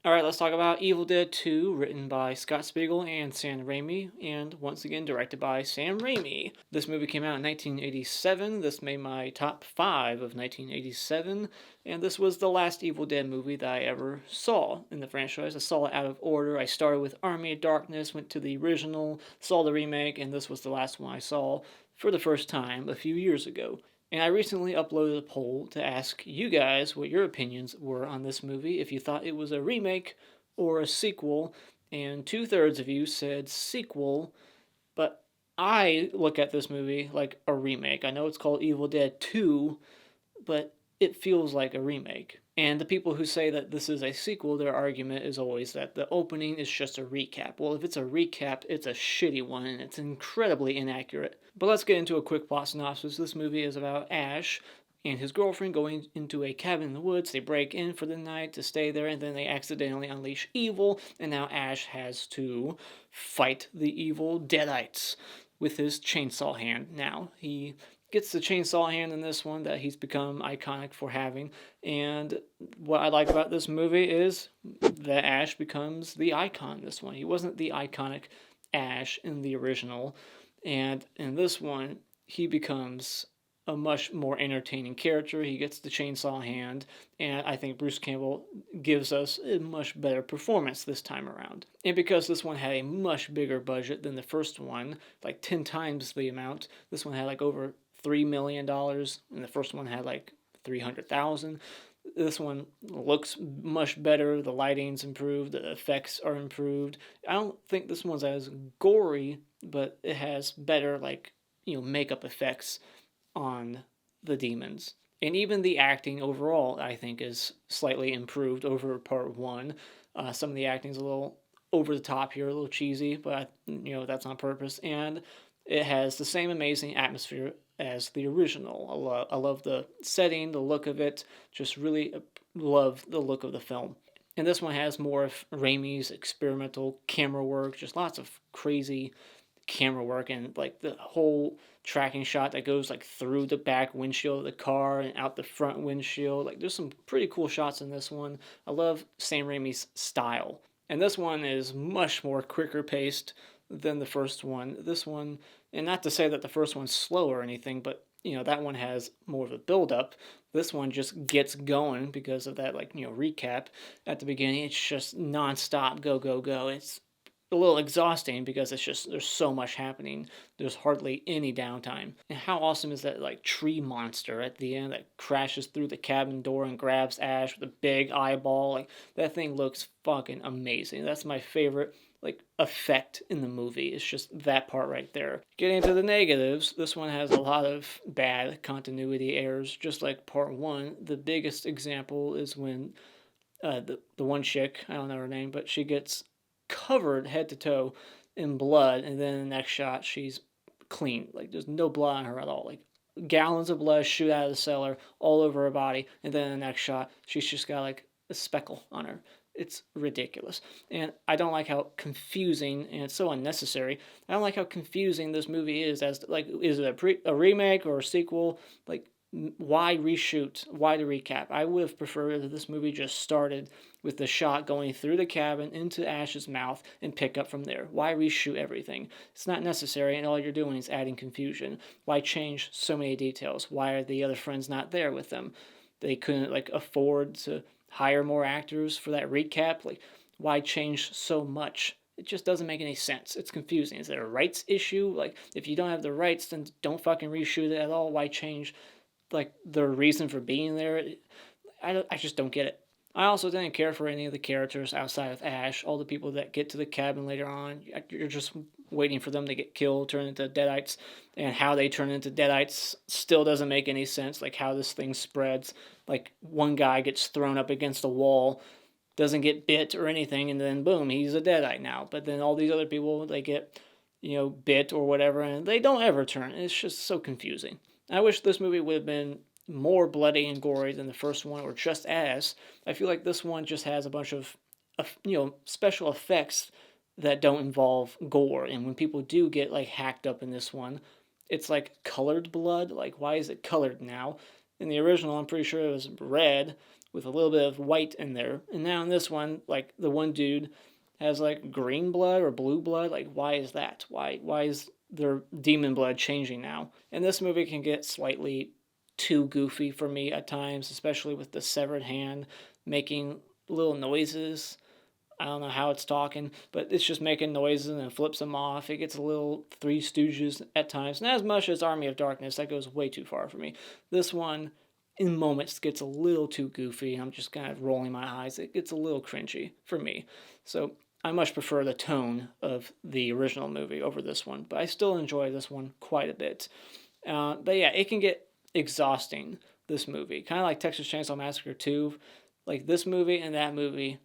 Alright, let's talk about Evil Dead 2, written by Scott Spiegel and Sam Raimi, and once again directed by Sam Raimi. This movie came out in 1987. This made my top 5 of 1987, and this was the last Evil Dead movie that I ever saw in the franchise. I saw it out of order. I started with Army of Darkness, went to the original, saw the remake, and this was the last one I saw for the first time a few years ago. And I recently uploaded a poll to ask you guys what your opinions were on this movie, if you thought it was a remake or a sequel, and 2/3 of you said sequel, but I look at this movie like a remake. I know it's called Evil Dead 2, but it feels like a remake. And the people who say that this is a sequel, their argument is always that the opening is just a recap. Well, if it's a recap, it's a shitty one, and it's incredibly inaccurate. But let's get into a quick plot synopsis. This movie is about Ash and his girlfriend going into a cabin in the woods. They break in for the night to stay there, and then they accidentally unleash evil, and now Ash has to fight the evil Deadites with his chainsaw hand. Now, he gets the chainsaw hand in this one that he's become iconic for having. And what I like about this movie is that Ash becomes the icon in this one. He wasn't the iconic Ash in the original. And in this one, he becomes a much more entertaining character. He gets the chainsaw hand, and I think Bruce Campbell gives us a much better performance this time around. And because this one had a much bigger budget than the first one, like 10 times the amount, this one had like over $3 million, and the first one had like 300,000. This one looks much better. The lighting's improved. The effects are improved. I don't think this one's as gory, but it has better makeup effects on the demons. And even the acting overall, I think, is slightly improved over part one. Some of the acting's a little over the top here, a little cheesy, but that's on purpose. And it has the same amazing atmosphere as the original. I love the setting, the look of it. Just really love the look of the film. And this one has more of Raimi's experimental camera work, just lots of crazy camera work, and like the whole tracking shot that goes like through the back windshield of the car and out the front windshield. Like there's some pretty cool shots in this one. I love Sam Raimi's style. And this one is much more quicker paced than the first one. This one, and not to say that the first one's slow or anything, but that one has more of a build up. This one just gets going because of that recap at the beginning. It's just nonstop go go go. It's a little exhausting because it's just there's so much happening. There's hardly any downtime. And how awesome is that tree monster at the end that crashes through the cabin door and grabs Ash with a big eyeball? Like that thing looks fucking amazing. That's my favorite effect in the movie. It's just that part right there. Getting into the negatives, this one has a lot of bad continuity errors, just like part one. The biggest example is when the one chick, I don't know her name, but she gets covered head to toe in blood, and then in the next shot she's clean. Like there's no blood on her at all. Like gallons of blood shoot out of the cellar all over her body, and then in the next shot she's just got like a speckle on her. It's ridiculous. And I don't like how confusing, and it's so unnecessary. I don't like how confusing this movie is as is it a remake or a sequel? Like why reshoot? Why the recap? I would have preferred that this movie just started with the shot going through the cabin into Ash's mouth and pick up from there. Why reshoot everything? It's not necessary, and all you're doing is adding confusion. Why change so many details? Why are the other friends not there with them? They couldn't afford to hire more actors for that recap. Why change so much? It just doesn't make any sense. It's confusing. Is there a rights issue? If you don't have the rights, then don't fucking reshoot it at all. Why change the reason for being there? I just don't get it. I also didn't care for any of the characters outside of Ash. All the people that get to the cabin later on, you're just waiting for them to get killed, turn into Deadites, and how they turn into Deadites still doesn't make any sense. How this thing spreads. One guy gets thrown up against a wall, doesn't get bit or anything, and then boom, he's a Deadite now. But then all these other people, they get, bit or whatever, and they don't ever turn. It's just so confusing. I wish this movie would have been more bloody and gory than the first one, or just as. I feel like this one just has a bunch of special effects that don't involve gore, and when people do get hacked up in this one, it's colored blood. Why is it colored now? In the original, I'm pretty sure it was red with a little bit of white in there. And now in this one, like the one dude has like green blood or blue blood. Like, why is that? Why is their demon blood changing now? And this movie can get slightly too goofy for me at times, especially with the severed hand making little noises. I don't know how it's talking, but it's just making noises and flips them off. It gets a little Three Stooges at times. Not as much as Army of Darkness. That goes way too far for me. This one, in moments, gets a little too goofy. I'm just kind of rolling my eyes. It gets a little cringy for me. So I much prefer the tone of the original movie over this one, but I still enjoy this one quite a bit. But yeah, it can get exhausting, this movie. Kind of like Texas Chainsaw Massacre 2. Like this movie and that movie,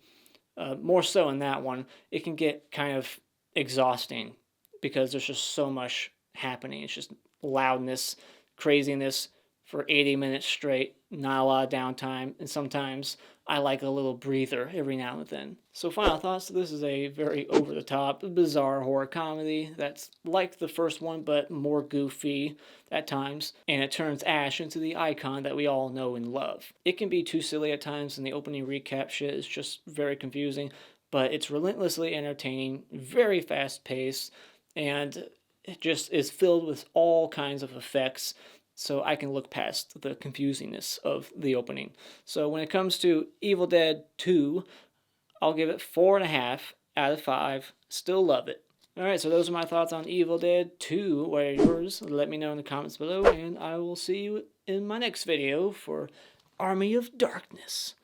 more so in that one, it can get kind of exhausting because there's just so much happening. It's just loudness, craziness for 80 minutes straight, not a lot of downtime, and sometimes I like a little breather every now and then. So final thoughts, this is a very over-the-top, bizarre horror comedy that's like the first one, but more goofy at times, and it turns Ash into the icon that we all know and love. It can be too silly at times, and the opening recap shit is just very confusing, but it's relentlessly entertaining, very fast-paced, and it just is filled with all kinds of effects, so I can look past the confusingness of the opening. So when it comes to Evil Dead 2, I'll give it 4.5 out of 5. Still love it. Alright, so those are my thoughts on Evil Dead 2. What are yours? Let me know in the comments below, and I will see you in my next video for Army of Darkness.